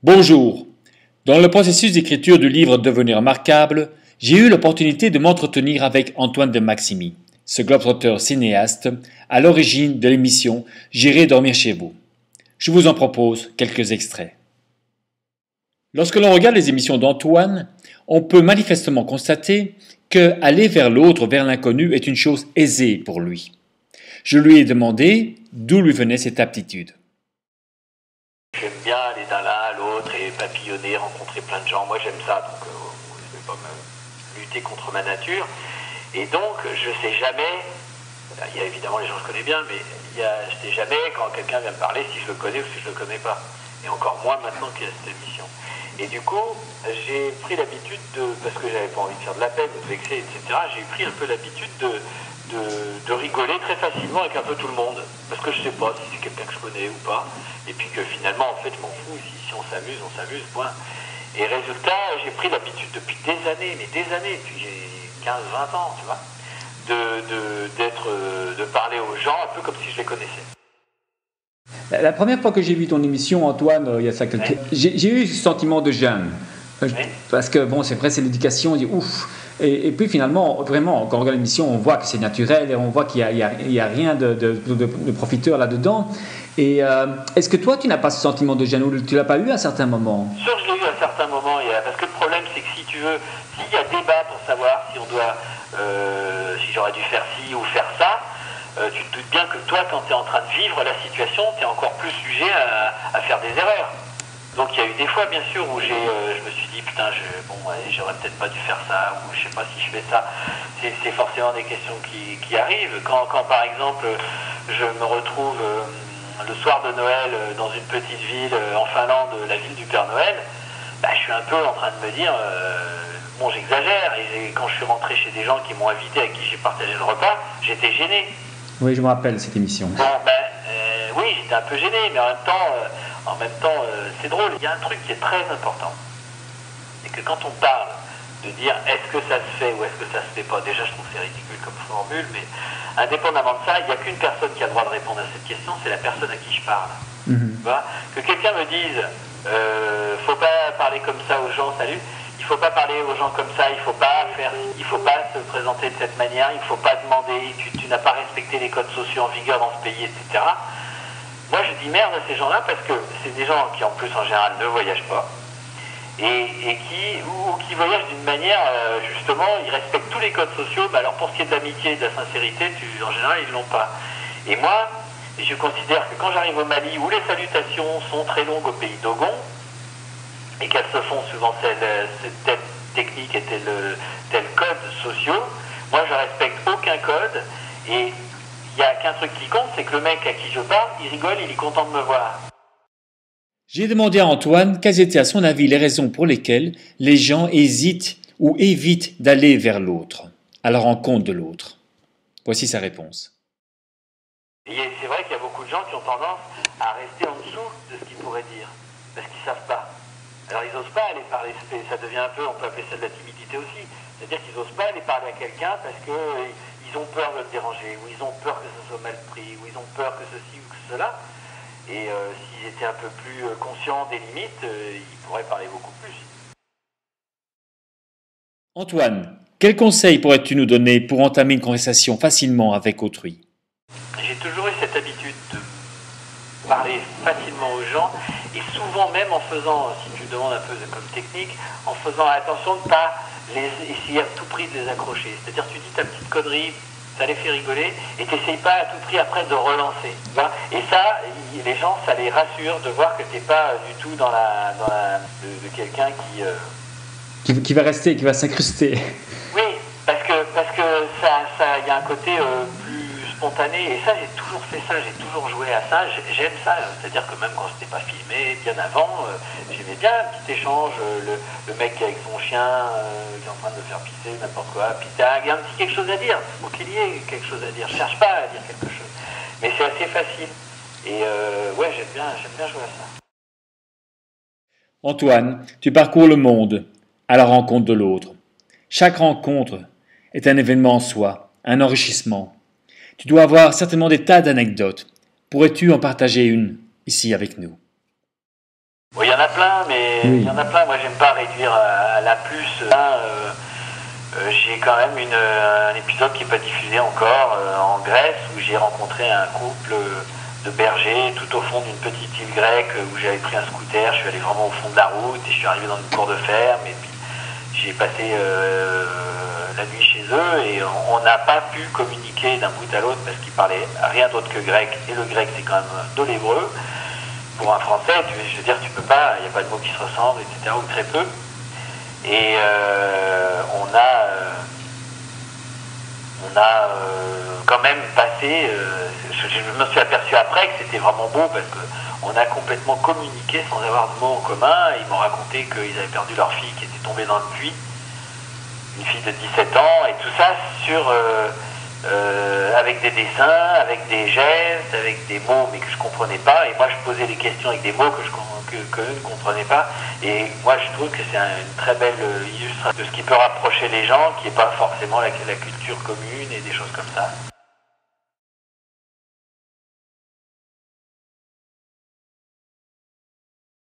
Bonjour. Dans le processus d'écriture du livre Devenir remarquable, j'ai eu l'opportunité de m'entretenir avec Antoine de Maximi, ce globe-trotteur cinéaste, à l'origine de l'émission J'irai dormir chez vous. Je vous en propose quelques extraits. Lorsque l'on regarde les émissions d'Antoine, on peut manifestement constater que aller vers l'autre, vers l'inconnu, est une chose aisée pour lui. Je lui ai demandé d'où lui venait cette aptitude. J'aime bien aller d'un l'un à l'autre et papillonner, rencontrer plein de gens. Moi j'aime ça, donc je ne vais pas me lutter contre ma nature. Et donc je sais jamais, il y a évidemment les gens que je connais bien, mais je ne sais jamais quand quelqu'un vient me parler si je le connais ou si je ne le connais pas. Et encore moins maintenant qu'il y a cette émission. Et du coup, j'ai pris l'habitude parce que j'avais pas envie de faire de la peine, de vexer, etc., j'ai pris un peu l'habitude de rigoler très facilement avec un peu tout le monde. Parce que je sais pas si c'est quelqu'un que je connais ou pas. Et puis que finalement, en fait, je m'en fous. Si on s'amuse, point. Et résultat, j'ai pris l'habitude depuis des années, depuis j'ai 15-20 ans, tu vois, de parler aux gens un peu comme si je les connaissais. La première fois que j'ai vu ton émission, Antoine, il y a ça quelques... J'ai eu ce sentiment de gêne. Parce que, bon, c'est vrai, c'est l'éducation, on dit ouf. Et puis finalement, vraiment, quand on regarde l'émission, on voit que c'est naturel et on voit qu'il n'y a rien de profiteur là-dedans. Et est-ce que toi, tu n'as pas ce sentiment de gêne ou tu ne l'as pas eu à un certain moment? Sûr, je l'ai eu à un certain moment, parce que le problème, c'est que si tu veux, s'il y a débat pour savoir si on doit, si j'aurais dû faire ci ou faire ça, tu te doutes bien que toi, quand tu es en train de vivre la situation, tu es encore plus sujet à faire des erreurs. Donc il y a eu des fois, bien sûr, où je me suis dit, putain, j'aurais peut-être pas dû faire ça, ou je sais pas si je fais ça. C'est forcément des questions qui arrivent. Quand, par exemple, je me retrouve le soir de Noël dans une petite ville en Finlande, la ville du Père Noël, bah, je suis un peu en train de me dire, bon, j'exagère, et quand je suis rentré chez des gens qui m'ont invité, avec qui j'ai partagé le repas, j'étais gêné. Oui, je me rappelle cette émission. Bon, oui, j'étais un peu gêné, mais en même temps, c'est drôle. Il y a un truc qui est très important. C'est que quand on parle de dire est-ce que ça se fait ou est-ce que ça se fait pas, déjà je trouve que c'est ridicule comme formule, mais indépendamment de ça, il n'y a qu'une personne qui a le droit de répondre à cette question, c'est la personne à qui je parle. Tu vois, que quelqu'un me dise faut pas parler comme ça aux gens, salut, il faut pas parler aux gens comme ça, il faut pas se présenter de cette manière, il faut pas demander, tu n'as pas respecté les codes sociaux en vigueur dans ce pays, etc. Moi je dis merde à ces gens-là parce que c'est des gens qui en plus en général ne voyagent pas et qui voyagent d'une manière, justement, ils respectent tous les codes sociaux, mais alors pour ce qui est de l'amitié et de la sincérité, en général ils l'ont pas. Et moi, je considère que quand j'arrive au Mali où les salutations sont très longues au pays Dogon, et qu'elles se font suivant telle technique et tel code sociaux, moi je respecte aucun code et il n'y a qu'un truc qui compte, c'est que le mec à qui je parle, il rigole, il est content de me voir. J'ai demandé à Antoine quelles étaient à son avis les raisons pour lesquelles les gens hésitent ou évitent d'aller vers l'autre, à la rencontre de l'autre. Voici sa réponse. Et c'est vrai qu'il y a beaucoup de gens qui ont tendance à rester en dessous de ce qu'ils pourraient dire, parce qu'ils ne savent pas. Alors ils n'osent pas aller parler, ça devient un peu, on peut appeler ça de la timidité aussi, c'est-à-dire qu'ils n'osent pas aller parler à quelqu'un parce qu'ils ont peur de le déranger, ou ils ont peur que ce soit mal pris, ou ils ont peur que ceci ou que cela. Et s'ils étaient un peu plus conscients des limites, ils pourraient parler beaucoup plus. Antoine, quels conseils pourrais-tu nous donner pour entamer une conversation facilement avec autrui? J'ai toujours eu cette habitude de parler facilement aux gens et souvent même en faisant, si tu me demandes un peu comme technique, en faisant attention de ne pas essayer à tout prix de les accrocher. C'est-à-dire tu dis ta petite connerie, ça les fait rigoler et tu n'essayes pas à tout prix après de relancer. Et ça, les gens, ça les rassure de voir que tu n'es pas du tout de quelqu'un Qui va rester, qui va s'incruster. Oui, parce que ça, y a un côté plus spontané, et ça, j'ai toujours fait ça, j'ai toujours joué à ça, j'aime ça, c'est-à-dire que même quand c'était pas filmé, bien avant, j'aimais bien un petit échange, le mec qui est avec son chien, qui est en train de le faire pisser, n'importe quoi, puis il y a un petit quelque chose à dire, faut qu'il y ait quelque chose à dire, je cherche pas à dire quelque chose, mais c'est assez facile, et ouais, j'aime bien jouer à ça. Antoine, tu parcours le monde à la rencontre de l'autre. Chaque rencontre est un événement en soi, un enrichissement. Tu dois avoir certainement des tas d'anecdotes. Pourrais-tu en partager une ici avec nous? Bon, il y en a plein, mais Oui. il y en a plein. Moi, j'aime pas réduire à la plus. J'ai quand même un épisode qui n'est pas diffusé encore en Grèce où j'ai rencontré un couple de bergers tout au fond d'une petite île grecque où j'avais pris un scooter. Je suis allé vraiment au fond de la route et je suis arrivé dans une cour de ferme et puis j'ai passé la nuit chez eux et on n'a pas pu communiquer d'un bout à l'autre parce qu'ils parlaient rien d'autre que grec et le grec c'est quand même de l'hébreu. Pour un français, je veux dire, tu peux pas, il n'y a pas de mots qui se ressemblent, etc., ou très peu. Et on a quand même passé, je me suis aperçu après que c'était vraiment beau parce qu'on a complètement communiqué sans avoir de mots en commun. Ils m'ont raconté qu'ils avaient perdu leur fille qui était tombée dans le puits, une fille de 17 ans, et tout ça avec des dessins, avec des gestes, avec des mots mais que je comprenais pas. Et moi je posais des questions avec des mots que eux ne comprenaient pas. Et moi je trouve que c'est une très belle illustration de ce qui peut rapprocher les gens, qui n'est pas forcément la culture commune et des choses comme ça.